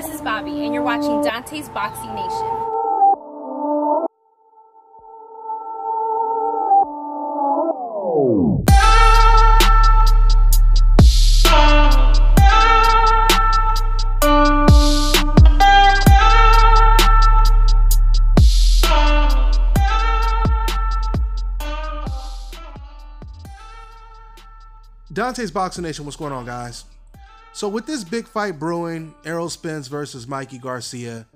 this is Bobby, and you're watching Dante's Boxing Nation. Dante's Boxing Nation, what's going on, guys? So with this big fight brewing, Errol Spence versus Mikey Garcia,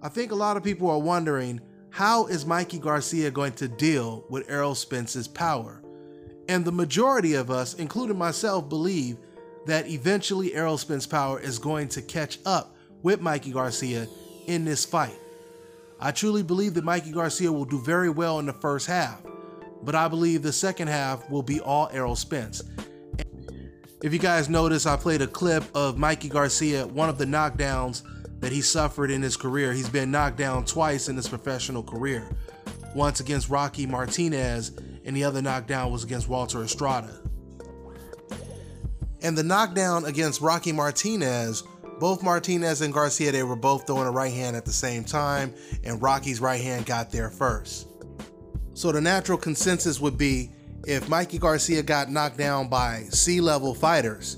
I think a lot of people are wondering, how is Mikey Garcia going to deal with Errol Spence's power? And the majority of us, including myself, believe that eventually Errol Spence's power is going to catch up with Mikey Garcia in this fight. I truly believe that Mikey Garcia will do very well in the first half, but I believe the second half will be all Errol Spence. If you guys notice, I played a clip of Mikey Garcia, one of the knockdowns that he suffered in his career. He's been knocked down twice in his professional career. Once against Rocky Martinez, and the other knockdown was against Walter Estrada. And the knockdown against Rocky Martinez, both Martinez and Garcia, they were both throwing a right hand at the same time, and Rocky's right hand got there first. So the natural consensus would be, if Mikey Garcia got knocked down by C-level fighters,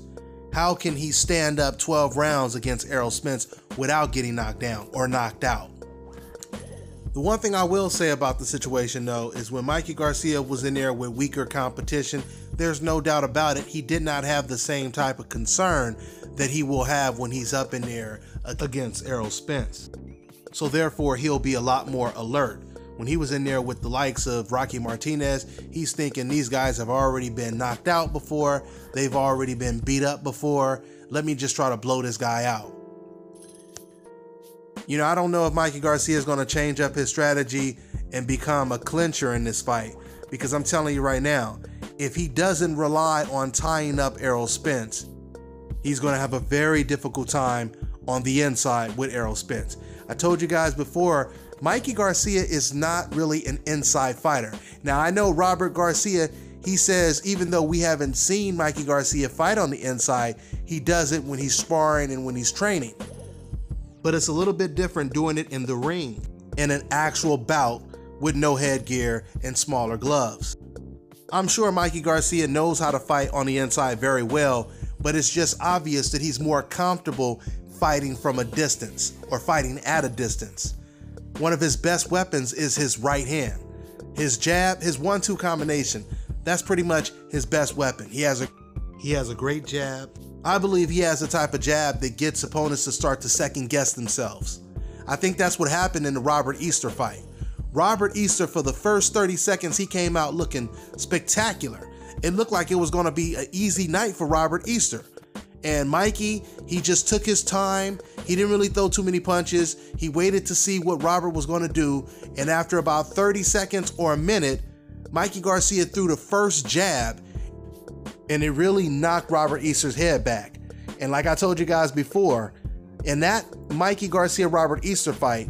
how can he stand up 12 rounds against Errol Spence without getting knocked down or knocked out? The one thing I will say about the situation, though, is when Mikey Garcia was in there with weaker competition, there's no doubt about it, he did not have the same type of concern that he will have when he's up in there against Errol Spence. So therefore, he'll be a lot more alert. When he was in there with the likes of Rocky Martinez, he's thinking these guys have already been knocked out before, they've already been beat up before, let me just try to blow this guy out. You know, I don't know if Mikey Garcia is going to change up his strategy and become a clincher in this fight, because I'm telling you right now, if he doesn't rely on tying up Errol Spence, he's going to have a very difficult time on the inside with Errol Spence. I told you guys before, Mikey Garcia is not really an inside fighter. Now, I know Robert Garcia, he says even though we haven't seen Mikey Garcia fight on the inside, he does it when he's sparring and when he's training. But it's a little bit different doing it in the ring, in an actual bout with no headgear and smaller gloves. I'm sure Mikey Garcia knows how to fight on the inside very well, but it's just obvious that he's more comfortable fighting from a distance or fighting at a distance. One of his best weapons is his right hand. His jab, his 1-2 combination, that's pretty much his best weapon. He has a great jab. I believe he has the type of jab that gets opponents to start to second guess themselves. I think that's what happened in the Robert Easter fight. Robert Easter, for the first 30 seconds, he came out looking spectacular. It looked like it was going to be an easy night for Robert Easter. And Mikey, he just took his time. He didn't really throw too many punches. He waited to see what Robert was going to do. And after about 30 seconds or a minute, Mikey Garcia threw the first jab, and it really knocked Robert Easter's head back. And like I told you guys before, in that Mikey Garcia-Robert Easter fight,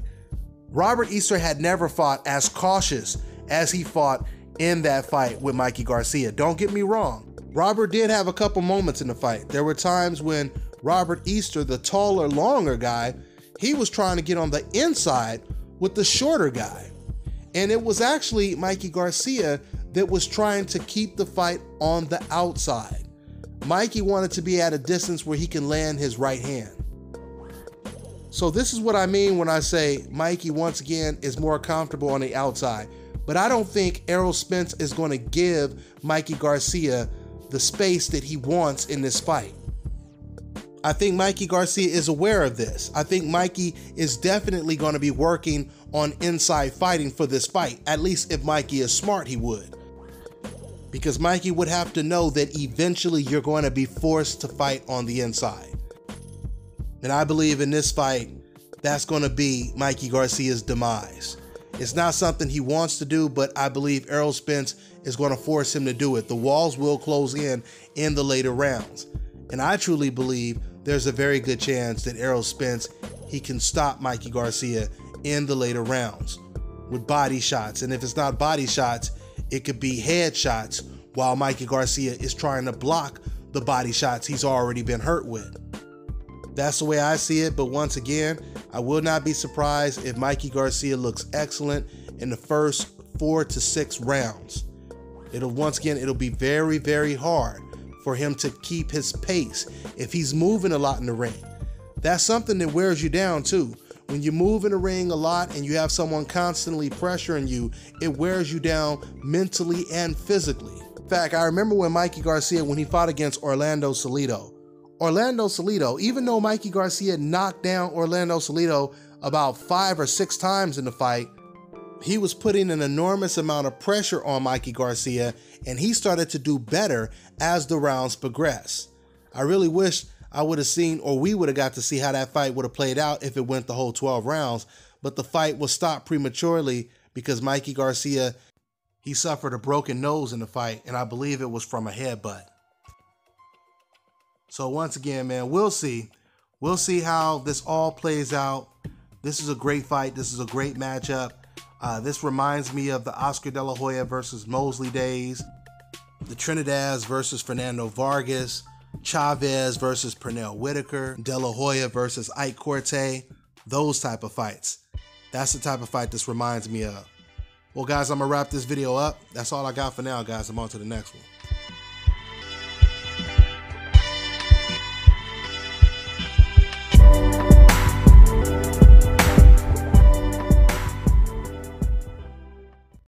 Robert Easter had never fought as cautious as he fought in that fight with Mikey Garcia. Don't get me wrong. Robert did have a couple moments in the fight. There were times when Robert Easter, the taller, longer guy, he was trying to get on the inside with the shorter guy. And it was actually Mikey Garcia that was trying to keep the fight on the outside. Mikey wanted to be at a distance where he can land his right hand. So this is what I mean when I say Mikey, once again, is more comfortable on the outside. But I don't think Errol Spence is going to give Mikey Garcia the space that he wants in this fight. I think Mikey Garcia is aware of this. I think Mikey is definitely going to be working on inside fighting for this fight. At least if Mikey is smart, he would. Because Mikey would have to know that eventually you're going to be forced to fight on the inside. And I believe in this fight, that's going to be Mikey Garcia's demise. It's not something he wants to do, but I believe Errol Spence is going to force him to do it. The walls will close in the later rounds. And I truly believe there's a very good chance that Errol Spence, he can stop Mikey Garcia in the later rounds with body shots. And if it's not body shots, it could be head shots while Mikey Garcia is trying to block the body shots he's already been hurt with. That's the way I see it, but once again, I will not be surprised if Mikey Garcia looks excellent in the first 4 to 6 rounds. It'll be very, very hard for him to keep his pace if he's moving a lot in the ring. That's something that wears you down too. When you move in the ring a lot and you have someone constantly pressuring you, it wears you down mentally and physically. In fact, I remember when Mikey Garcia, when he fought against Orlando Salido, even though Mikey Garcia knocked down Orlando Salido about 5 or 6 times in the fight, he was putting an enormous amount of pressure on Mikey Garcia, and he started to do better as the rounds progressed. I really wish I would have seen, or we would have got to see how that fight would have played out if it went the whole 12 rounds, but the fight was stopped prematurely because Mikey Garcia, he suffered a broken nose in the fight, and I believe it was from a headbutt. So once again, man, we'll see. We'll see how this all plays out. This is a great fight. This is a great matchup. This reminds me of the Oscar De La Hoya versus Mosley days, the Trinidad versus Fernando Vargas, Chavez versus Pernell Whitaker, De La Hoya versus Ike Corte, those type of fights. That's the type of fight this reminds me of. Well, guys, I'm going to wrap this video up. That's all I got for now, guys. I'm on to the next one.